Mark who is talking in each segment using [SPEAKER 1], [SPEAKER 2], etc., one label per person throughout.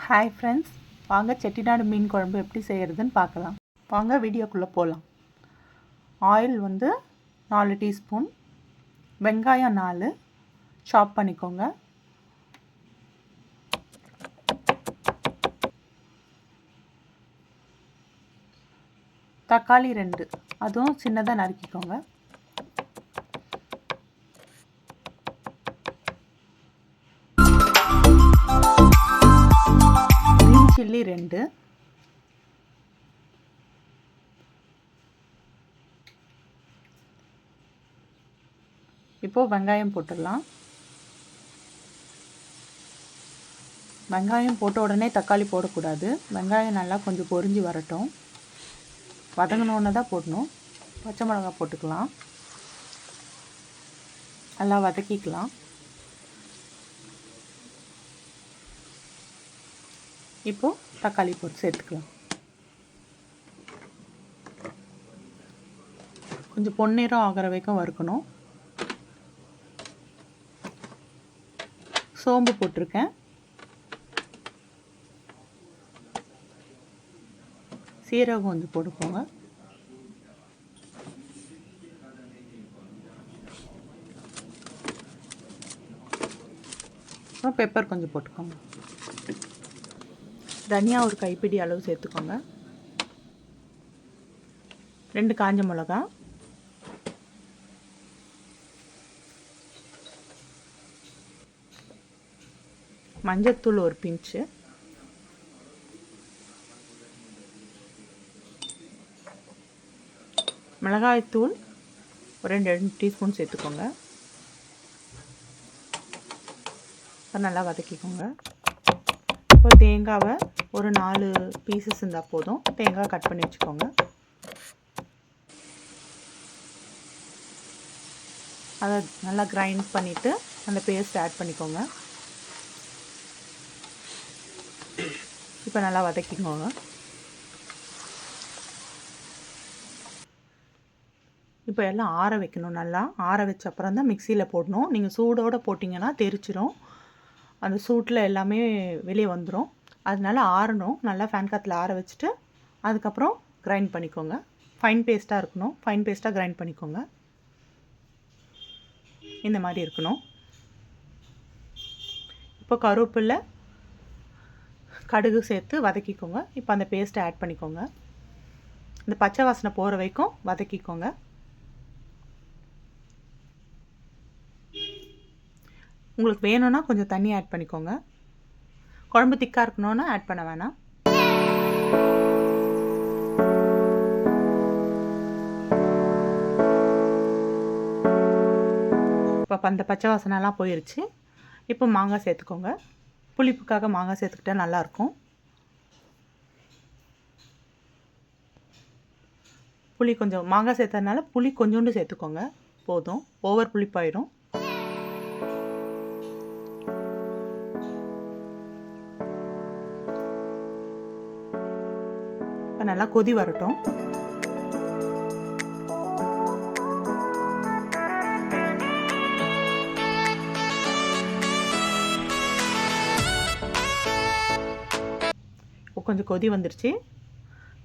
[SPEAKER 1] Hi friends, வாங்க செட்டிநாடு மீன் குழம்பு எப்படி செய்கிறதுன்னு பார்க்கலாம். வாங்க வீடியோக்குள்ளே போகலாம். ஆயில் 4 டீஸ்பூன், வெங்காயம் 4 சாப் பண்ணிக்கோங்க. தக்காளி 2 அதுவும் சின்னதாக நறுக்கிக்கோங்க. சில்லி 2, இப்போது வெங்காயம் போட்டுடலாம். வெங்காயம் போட்ட உடனே தக்காளி போடக்கூடாது. வெங்காயம் நல்லா கொஞ்சம் பொரிஞ்சு வரட்டும். வதங்கினோன்னு தான் போடணும். பச்சை மிளகாய் போட்டுக்கலாம். நல்லா வதக்கிக்கலாம். இப்போது தக்காளி போட்டு சேர்த்துக்கலாம். கொஞ்சம் பொன்னிறம் ஆகிற வரைக்கும் வறுக்கணும். சோம்பு போட்டிருக்கேன். சீரகம் கொஞ்சம் போட்டுக்கோங்க. அப்புறம் பெப்பர் கொஞ்சம் போட்டுக்கோங்க. தனியா ஒரு கைப்பிடி அளவு சேர்த்துக்கோங்க. 2 காஞ்ச மிளகா, மஞ்சத்தூள் ஒரு பிஞ்சு, மிளகாய்த்தூள் ஒரு 2 டீஸ்பூன் சேர்த்துக்கோங்க. நல்லா வதக்கிக்கோங்க. இப்போ தேங்காவை ஒரு 4 பீசஸ் இருந்தால் போதும். தேங்காய் கட் பண்ணி வச்சுக்கோங்க. அதை நல்லா கிரைண்ட் பண்ணிவிட்டு அந்த பேஸ்ட் ஆட் பண்ணிக்கோங்க. இப்போ நல்லா வதக்கிக்கோங்க. இப்போ எல்லாம் ஆற வைக்கணும். நல்லா ஆற வச்ச அப்புறம் தான் மிக்சியில் போடணும். நீங்கள் சூடோடு போட்டிங்கன்னா தெரிச்சிடும். அந்த சூட்டில் எல்லாமே வெளியே வந்துடும். அதனால ஆறணும். நல்லா ஃபேன் காற்றுல ஆற வச்சுட்டு அதுக்கப்புறம் கிரைண்ட் பண்ணிக்கோங்க. ஃபைன் பேஸ்ட்டாக இருக்கணும். ஃபைன் பேஸ்ட்டாக கிரைண்ட் பண்ணிக்கோங்க. இந்த மாதிரி இருக்கணும். இப்போ கருவேப்பிலை, கடுகு சேர்த்து வதக்கிக்கோங்க. இப்போ அந்த பேஸ்ட்டை ஆட் பண்ணிக்கோங்க. இந்த பச்சை வாசனை போகிற வரைக்கும் வதக்கிக்கோங்க. உங்களுக்கு வேணும்னா கொஞ்சம் தண்ணி ஆட் பண்ணிக்கோங்க. குழம்பு திக்காக இருக்கணும்னா ஆட் பண்ண வேணாம். இப்போ அந்த பச்சை வாசனைலாம் போயிடுச்சு. இப்போ மாங்காய் சேர்த்துக்கோங்க. புளிப்புக்காக மாங்காய் சேர்த்துக்கிட்டா நல்லாயிருக்கும். புளி கொஞ்சம் மாங்காய் சேர்த்ததுனால புளி கொஞ்சோண்டு சேர்த்துக்கோங்க. போதும், ஓவர் புளிப்பாயிடும். நல்லா கொதி வரட்டும். இப்போ கொஞ்சம் கொதி வந்துருச்சு.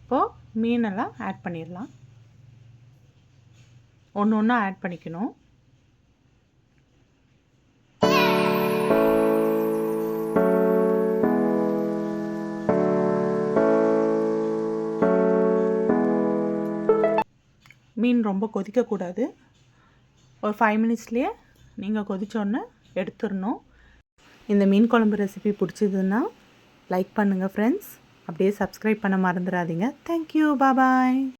[SPEAKER 1] இப்போது மீனெல்லாம் ஆட் பண்ணிடலாம். ஒன்று ஒன்றா ஆட் பண்ணிக்கணும். மீன் ரொம்ப கொதிக்கக்கூடாது. ஒரு 5 மினிட்ஸ்லேயே நீங்கள் கொதிச்சோன்னே எடுத்துடணும். இந்த மீன் குழம்பு ரெசிபி பிடிச்சதுன்னா லைக் பண்ணுங்கள் ஃப்ரெண்ட்ஸ். அப்படியே சப்ஸ்கிரைப் பண்ண மறந்துடாதீங்க. தேங்க்யூ, பாய்.